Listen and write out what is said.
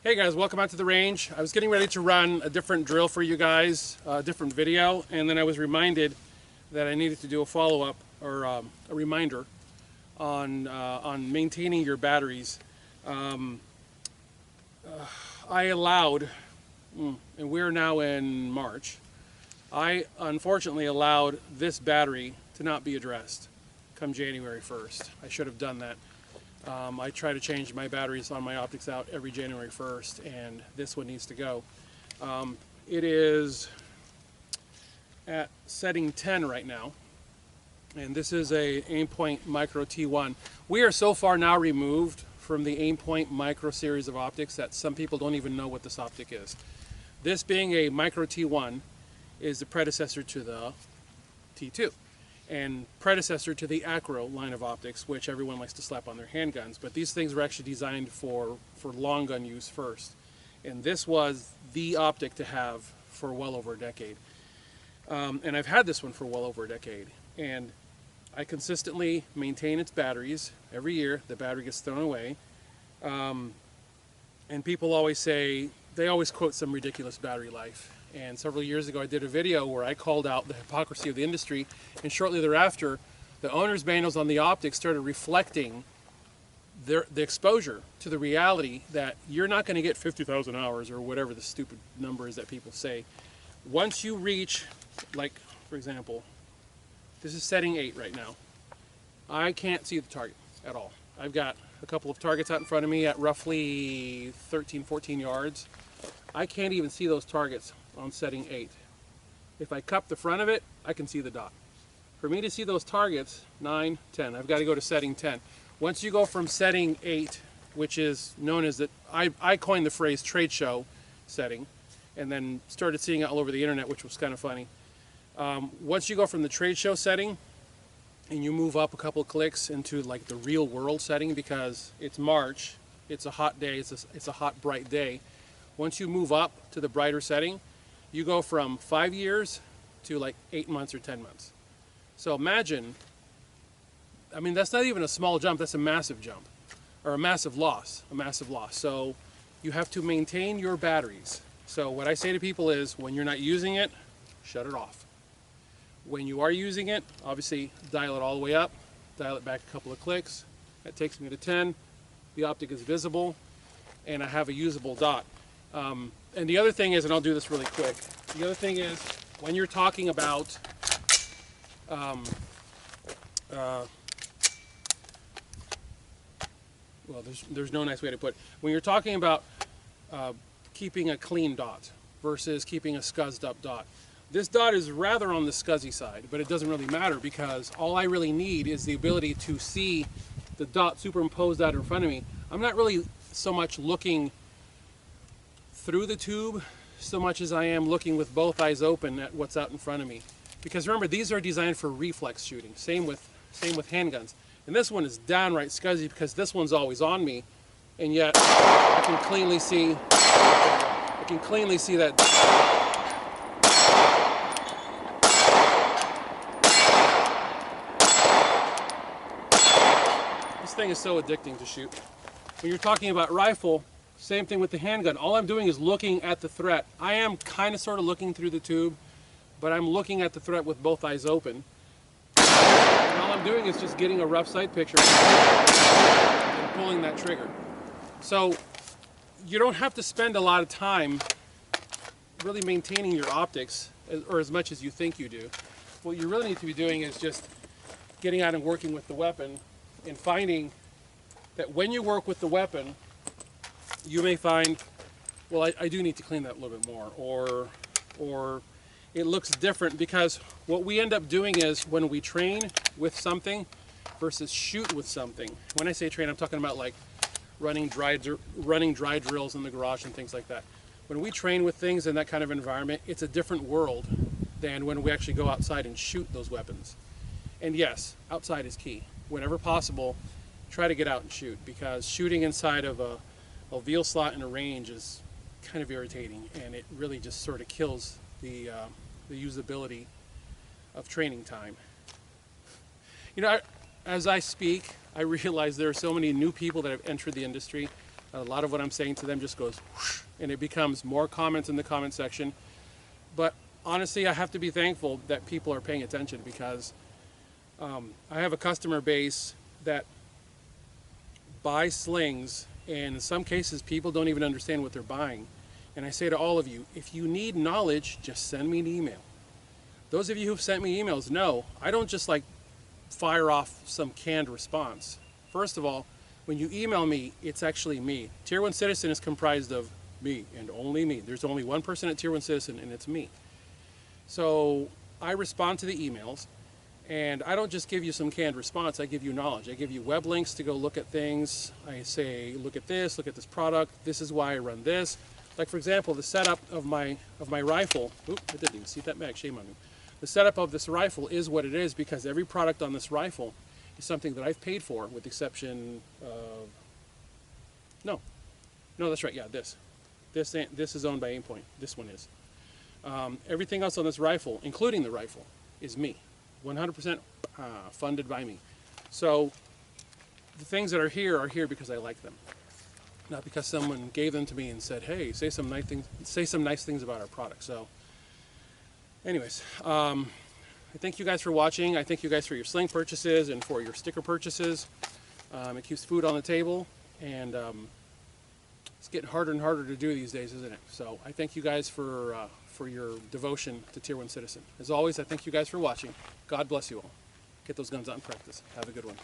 Hey guys, welcome out to the range. I was getting ready to run a different drill for you guys, a different video, and then I was reminded that I needed to do a follow-up or a reminder on maintaining your batteries. I allowed, and we're now in March, I unfortunately allowed this battery to not be addressed come January 1st. I should have done that. I try to change my batteries on my optics out every January 1st, and this one needs to go. It is at setting 10 right now, and this is a Aimpoint Micro T1. We are so far now removed from the Aimpoint Micro series of optics that some people don't even know what this optic is. This being a Micro T1 is the predecessor to the T2. And predecessor to the Acro line of optics, which everyone likes to slap on their handguns. But these things were actually designed for long gun use first. And this was the optic to have for well over a decade. And I've had this one for well over a decade. And I consistently maintain its batteries. Every year, the battery gets thrown away. And people always say, they always quote some ridiculous battery life. And several years ago I did a video where I called out the hypocrisy of the industry, and shortly thereafter the owner's manuals on the optics started reflecting the exposure to the reality that you're not going to get 50,000 hours or whatever the stupid number is that people say. Once you reach, like for example, this is setting 8 right now. I can't see the target at all. I've got a couple of targets out in front of me at roughly 13-14 yards. I can't even see those targets on setting 8. If I cup the front of it, I can see the dot. For me to see those targets, 9, 10, I've got to go to setting 10. Once you go from setting 8, which is known as that, I coined the phrase trade show setting, and then started seeing it all over the internet, which was kind of funny. Once you go from the trade show setting, and you move up a couple of clicks into like the real world setting, because it's March, it's a hot day, it's a hot bright day. Once you move up to the brighter setting, you go from 5 years to like 8 months or 10 months. So imagine, I mean, that's not even a small jump, that's a massive jump, or a massive loss, So you have to maintain your batteries. So what I say to people is, when you're not using it, shut it off. When you are using it, obviously dial it all the way up, dial it back a couple of clicks. That takes me to 10. The optic is visible, and I have a usable dot. And the other thing is, and I'll do this really quick, the other thing is, when you're talking about well, there's no nice way to put it. When you're talking about keeping a clean dot versus keeping a scuzzed up dot, this dot is rather on the scuzzy side, but it doesn't really matter, because all I really need is the ability to see the dot superimposed out in front of me. I'm not really so much looking through the tube so much as I am looking with both eyes open at what's out in front of me. Because remember, these are designed for reflex shooting, same with handguns. And this one is downright scuzzy because this one's always on me, and yet I can cleanly see that. This thing is so addicting to shoot. When you're talking about rifle, same thing with the handgun. All I'm doing is looking at the threat. I am kind of sort of looking through the tube, but I'm looking at the threat with both eyes open. And all I'm doing is just getting a rough sight picture and pulling that trigger. So you don't have to spend a lot of time really maintaining your optics, or as much as you think you do. What you really need to be doing is just getting out and working with the weapon, and finding that when you work with the weapon, you may find, well, I do need to clean that a little bit more, or it looks different, because what we end up doing is, when we train with something versus shoot with something, when I say train, I'm talking about like running dry drills in the garage and things like that. When we train with things in that kind of environment, it's a different world than when we actually go outside and shoot those weapons. And yes, outside is key. Whenever possible, try to get out and shoot, because shooting inside of a veal slot in a range is kind of irritating, and it really just sort of kills the usability of training time. You know, as I speak, I realize there are so many new people that have entered the industry. A lot of what I'm saying to them just goes whoosh, and it becomes more comments in the comment section. But honestly, I have to be thankful that people are paying attention, because I have a customer base that buys slings, and in some cases people don't even understand what they're buying. And I say to all of you, if you need knowledge, just send me an email. Those of you who've sent me emails know I don't just like fire off some canned response. First of all, when you email me, it's actually me. Tier 1 Citizen is comprised of me and only me. There's only one person at Tier 1 Citizen, and it's me. So I respond to the emails, and I don't just give you some canned response. I give you knowledge. I give you web links to go look at things. I say, look at this product. This is why I run this. Like, for example, the setup of my rifle. Oop, I didn't even see that mag. Shame on me. The setup of this rifle is what it is because every product on this rifle is something that I've paid for, with the exception of... No, that's right. Yeah, this is owned by Aimpoint. This one is. Everything else on this rifle, including the rifle, is me. 100% funded by me. So the things that are here because I like them, not because someone gave them to me and said, "Hey, say some nice things about our product." So, anyways, I thank you guys for watching. I thank you guys for your sling purchases and for your sticker purchases. It keeps food on the table, and it's getting harder and harder to do these days, isn't it? So I thank you guys for your devotion to Tier 1 Citizen. As always, I thank you guys for watching. God bless you all. Get those guns out in practice. Have a good one.